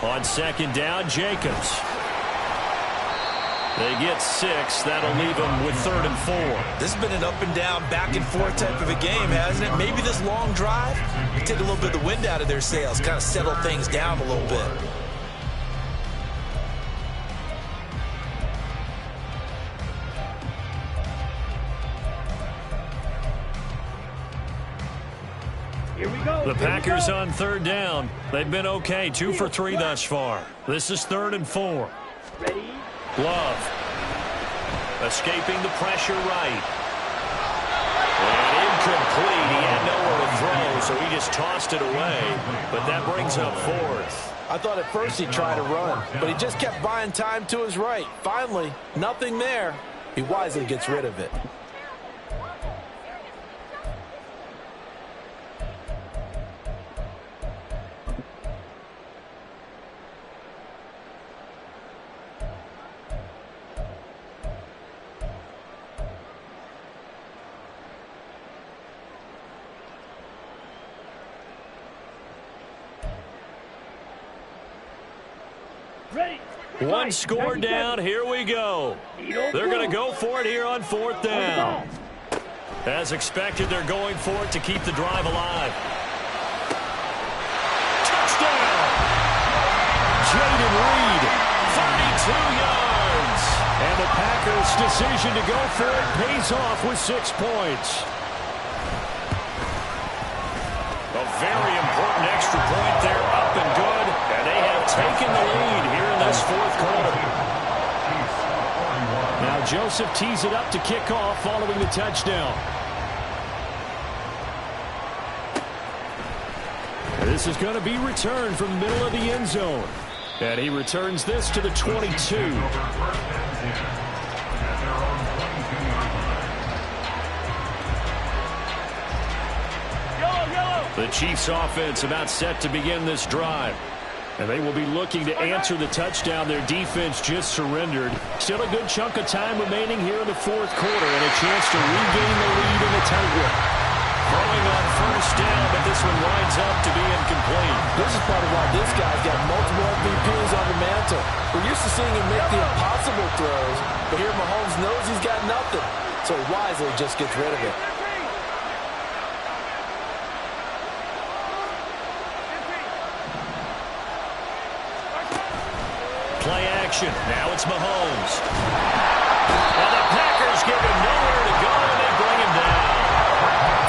On 2nd down, Jacobs. They get 6. That'll leave them with 3rd and 4. This has been an up and down, back and forth type of a game, hasn't it? Maybe this long drive will take a little bit of the wind out of their sails, kind of settle things down a little bit. Here we go. The Packers on 3rd down. They've been okay, 2 for 3 thus far. This is 3rd and 4. Ready. Love. Escaping the pressure right. And incomplete. He had nowhere to throw, so he just tossed it away. But that brings up 4th. I thought at first he'd try to run, but he just kept buying time to his right. Finally, nothing there. He wisely gets rid of it. Ready. One score down. Here we go. They're going to go for it here on 4th down. As expected, they're going for it to keep the drive alive. Touchdown! Jaden Reed, 32 yards. And the Packers' decision to go for it pays off with 6 points. A very important extra point there, up and good. And they have taken the lead here in this 4th quarter. Now Joseph tees it up to kick off following the touchdown. This is going to be returned from the middle of the end zone. And he returns this to the 22. The Chiefs offense about set to begin this drive. And they will be looking to answer the touchdown their defense just surrendered. Still a good chunk of time remaining here in the 4th quarter and a chance to regain the lead in the tight one. Throwing on 1st down, but this one winds up to be incomplete. This is part of why this guy's got multiple MVPs on the mantle. We're used to seeing him make the impossible throws, but here Mahomes knows he's got nothing. so he wisely just gets rid of it. Play action. Now it's Mahomes. And the Packers give him nowhere to go, and they bring him down.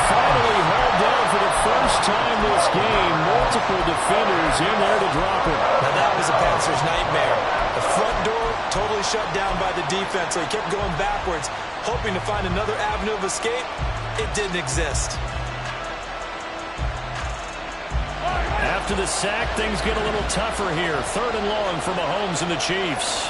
Finally hauled down for the first time this game. Multiple defenders in there to drop him. Now that was a passer's nightmare. The front door totally shut down by the defense, so he kept going backwards, hoping to find another avenue of escape. It didn't exist. After the sack, things get a little tougher here. 3rd and long for Mahomes and the Chiefs.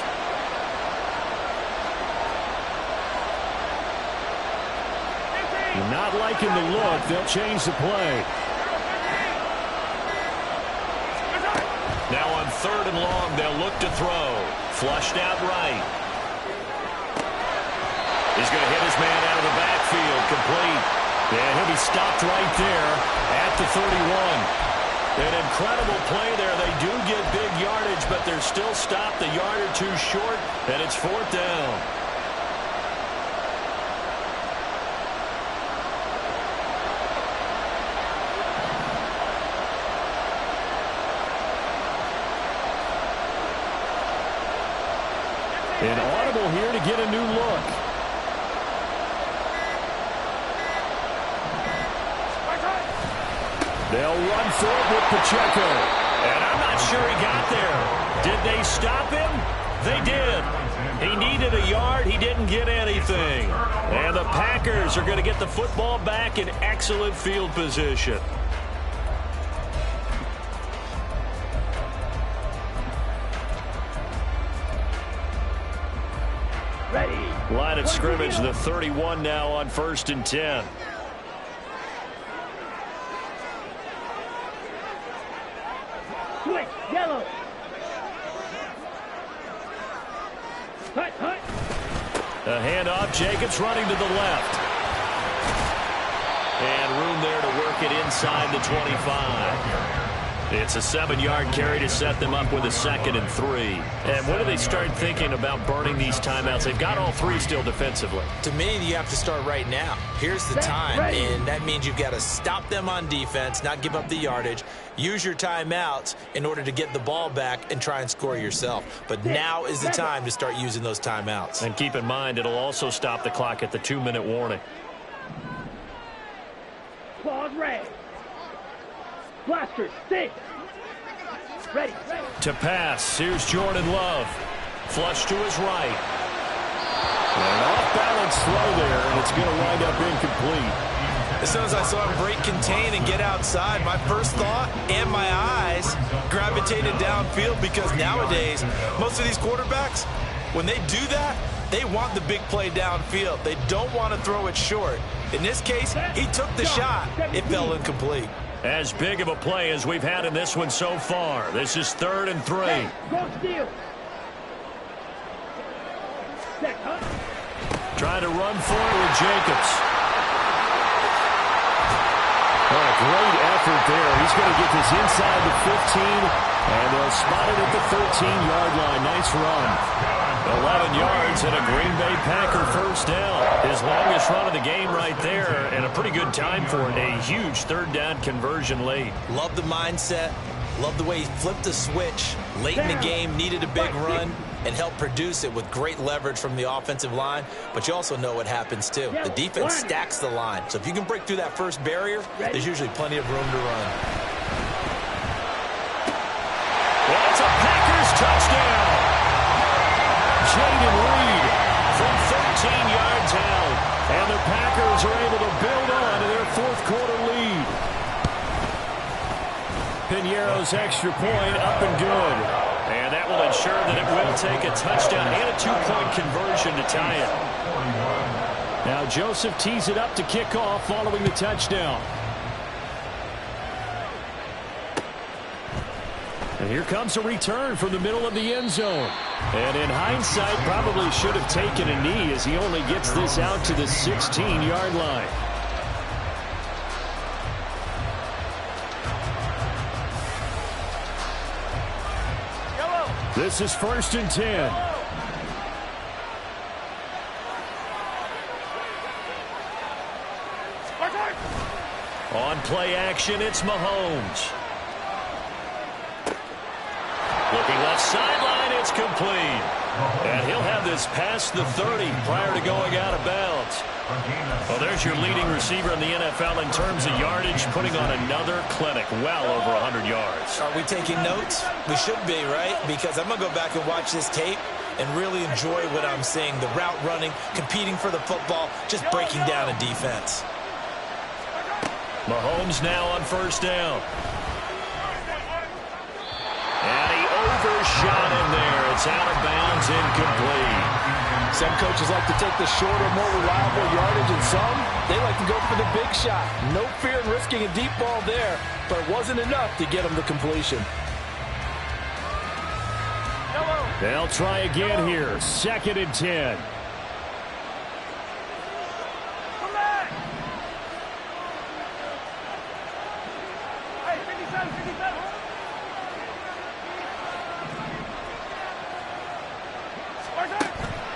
Not liking the look. They'll change the play. Now on 3rd and long, they'll look to throw. Flushed out right. He's going to hit his man out of the backfield. Complete. And he'll be stopped right there at the 31. An incredible play there. They do get big yardage, but they're still stopped a yard or two short, and it's 4th down. An audible here to get a new look. They'll run for it with Pacheco. And I'm not sure he got there. Did they stop him? They did. He needed a yard. He didn't get anything. And the Packers are going to get the football back in excellent field position. Ready. Line of scrimmage, the 31 now on 1st and 10. Switch. Yellow. Hut, hut. A handoff. Jacobs running to the left. And room there to work it inside the 25. It's a 7-yard carry to set them up with a 2nd and 3. And when do they start thinking about burning these timeouts? They've got all 3 still defensively. To me, you have to start right now. Here's the time, and that means you've got to stop them on defense, not give up the yardage, use your timeouts in order to get the ball back and try and score yourself. But now is the time to start using those timeouts. And keep in mind, it'll also stop the clock at the 2-minute warning. Claws red. Blaster, stick. Ready. To pass, here's Jordan Love. Flush to his right. An off-balance throw there, and it's going to wind up incomplete. As soon as I saw him break contain and get outside, my first thought and my eyes gravitated downfield, because nowadays, most of these quarterbacks, when they do that, they want the big play downfield. They don't want to throw it short. In this case, he took the shot. It fell incomplete. As big of a play as we've had in this one so far. This is 3rd and 3. Go steal. Set, huh? Trying to run for it with Jacobs. Oh, great effort there. He's going to get this inside the 15, and they'll spot it at the 13-yard line. Nice run. 11 yards and a Green Bay Packer first down. His longest run of the game right there, and a pretty good time for it. A huge 3rd down conversion late. Love the mindset. Love the way he flipped the switch late in the game, needed a big run, and helped produce it with great leverage from the offensive line. But you also know what happens, too. The defense stacks the line. So if you can break through that first barrier, there's usually plenty of room to run. Well, it's a Packers touchdown. Jaden Reed from 13 yards out. And the Packers are able to build on to their 4th quarter lead. Piñeiro's extra point up and good. And that will ensure that it will take a touchdown and a 2-point conversion to tie it. Now Joseph tees it up to kick off following the touchdown. And here comes a return from the middle of the end zone. And in hindsight, probably should have taken a knee, as he only gets this out to the 16-yard line. This is 1st and 10. play action. It's Mahomes. Looking left sideline, it's complete. And he'll have this past the 30 prior to going out of bounds. Well, there's your leading receiver in the NFL in terms of yardage, putting on another clinic, well over 100 yards. Are we taking notes? We should be, right? Because I'm going to go back and watch this tape and really enjoy what I'm seeing. The route running, competing for the football, just breaking down a defense. Mahomes now on first down. And he overshot him there. It's out of bounds, incomplete. Some coaches like to take the shorter, more reliable yardage, and some, they like to go for the big shot. No fear in risking a deep ball there, but it wasn't enough to get him the completion. They'll try again here. 2nd and 10.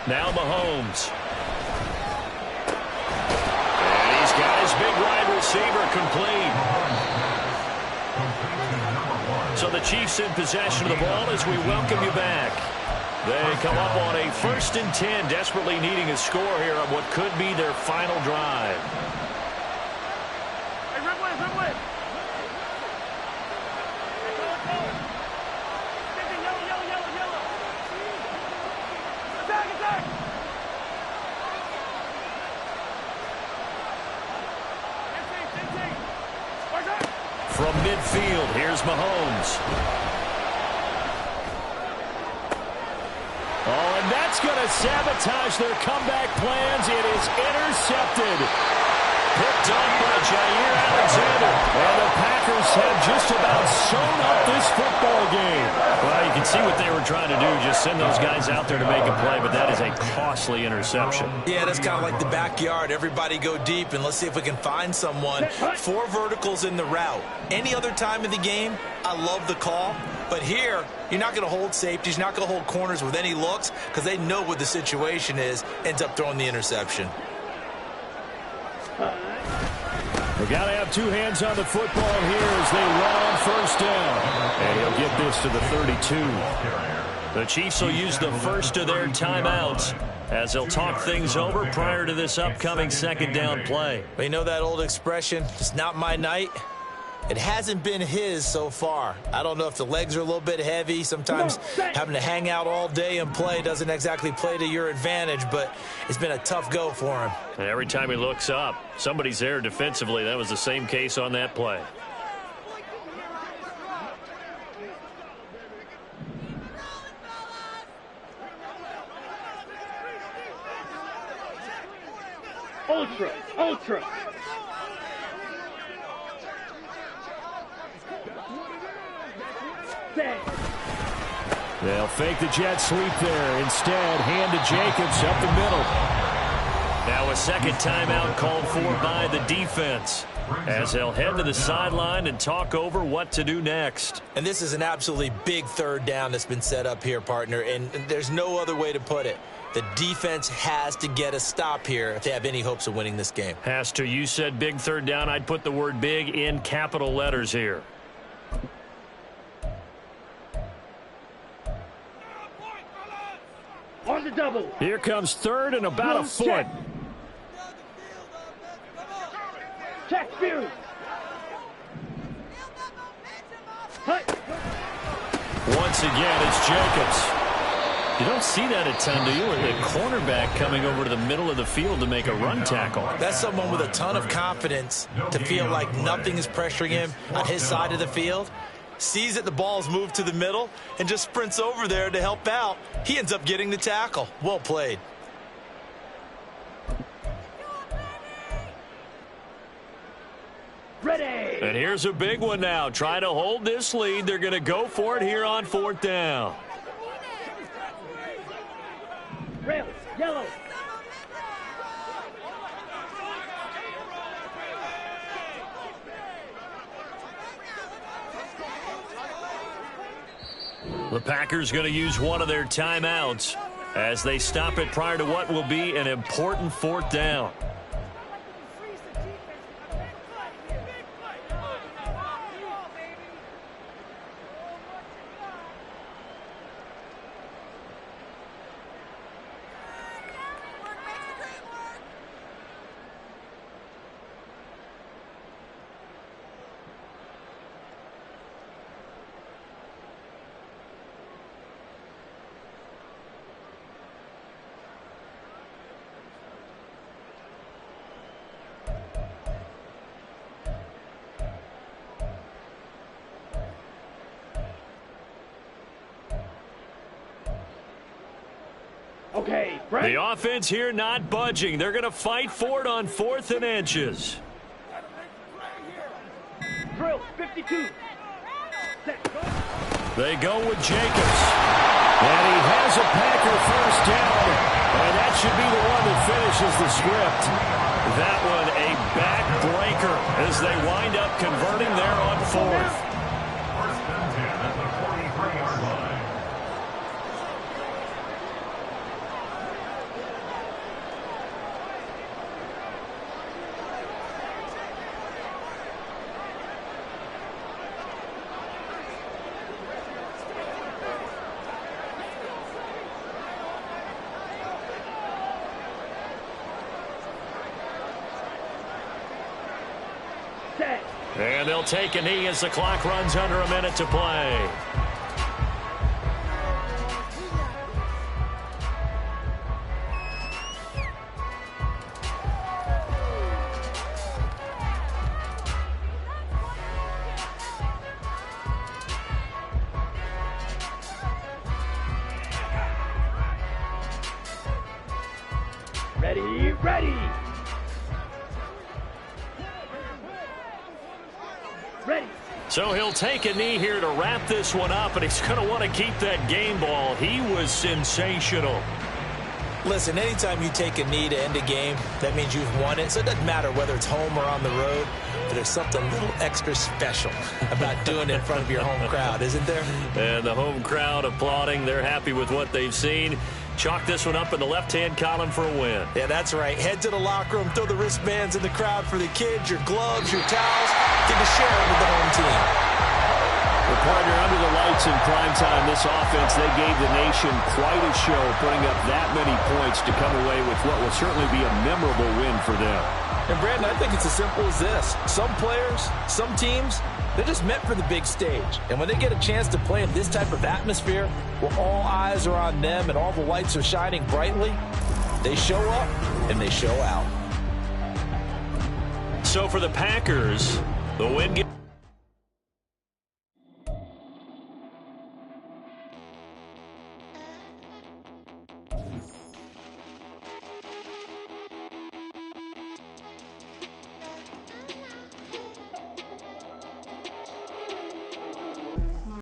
Now Mahomes. And he's got his big wide receiver complete. So the Chiefs in possession of the ball as we welcome you back. They come up on a 1st and 10, desperately needing a score here on what could be their final drive. From midfield, here's Mahomes. Oh, and that's going to sabotage their comeback plans. It is intercepted. Picked up by Jair Alexander. And the Packers have just about sewn up this football game. Well, you can see what they were trying to do, just send those guys out there to make a play, but that is a costly interception. Yeah, that's kind of like the backyard. Everybody go deep, and let's see if we can find someone. 4 verticals in the route. Any other time of the game, I love the call. But here, you're not going to hold safeties, you're not going to hold corners with any looks because they know what the situation is, ends up throwing the interception. They got to have 2 hands on the football here as they run on first down. And he'll get this to the 32. The Chiefs will use the first of their timeouts as they'll talk things over prior to this upcoming 2nd down play. But you know that old expression, it's not my night? It hasn't been his so far. I don't know if the legs are a little bit heavy. Sometimes having to hang out all day and play doesn't exactly play to your advantage, but it's been a tough go for him. And every time he looks up, somebody's there defensively. That was the same case on that play. Ultra, ultra. They'll fake the jet sweep there. Instead, hand to Jacobs up the middle. Now a 2nd timeout called for by the defense as they'll head to the sideline and talk over what to do next. And this is an absolutely big 3rd down that's been set up here, partner, and there's no other way to put it. The defense has to get a stop here if they have any hopes of winning this game. Has to. You said big 3rd down. I'd put the word big in capital letters here. On the double. Here comes 3rd and about a foot. Check Fury. Once again, it's Jacobs. You don't see that a ton, do you? With the cornerback coming over to the middle of the field to make a run tackle. That's someone with a ton of confidence to feel like nothing is pressuring him on his side of the field. Sees that the ball's moved to the middle and just sprints over there to help out. He ends up getting the tackle. Well played. Ready. And here's a big one now. Trying to hold this lead. They're going to go for it here on 4th down. Rail, yellow. The Packers going to use one of their timeouts as they stop it prior to what will be an important 4th down. Okay, Brent. The offense here not budging. They're going to fight for it on 4th and inches. Drill, 52. Set, go. They go with Jacobs. And he has a Packer first down. And that should be the one that finishes the script. That one a backbreaker as they wind up converting there on 4th. First and 10 at the 43-yard line. Set. And they'll take a knee as the clock runs under a minute to play. Ready, ready. Ready. So he'll take a knee here to wrap this one up, and he's going to want to keep that game ball. He was sensational. Listen, anytime you take a knee to end a game, that means you've won it. So it doesn't matter whether it's home or on the road, but there's something a little extra special about doing it in front of your home crowd, isn't there? And the home crowd applauding. They're happy with what they've seen. Chalk this one up in the left-hand column for a win. Yeah, that's right. Head to the locker room, throw the wristbands in the crowd for the kids, your gloves, your towels. Get to share it with the home team. Well, partner, under the lights in primetime, this offense, they gave the nation quite a show, putting up that many points to come away with what will certainly be a memorable win for them. And, Brandon, I think it's as simple as this. Some players, some teams, they're just meant for the big stage. And when they get a chance to play in this type of atmosphere, where all eyes are on them and all the lights are shining brightly, they show up and they show out. So for the Packers, the win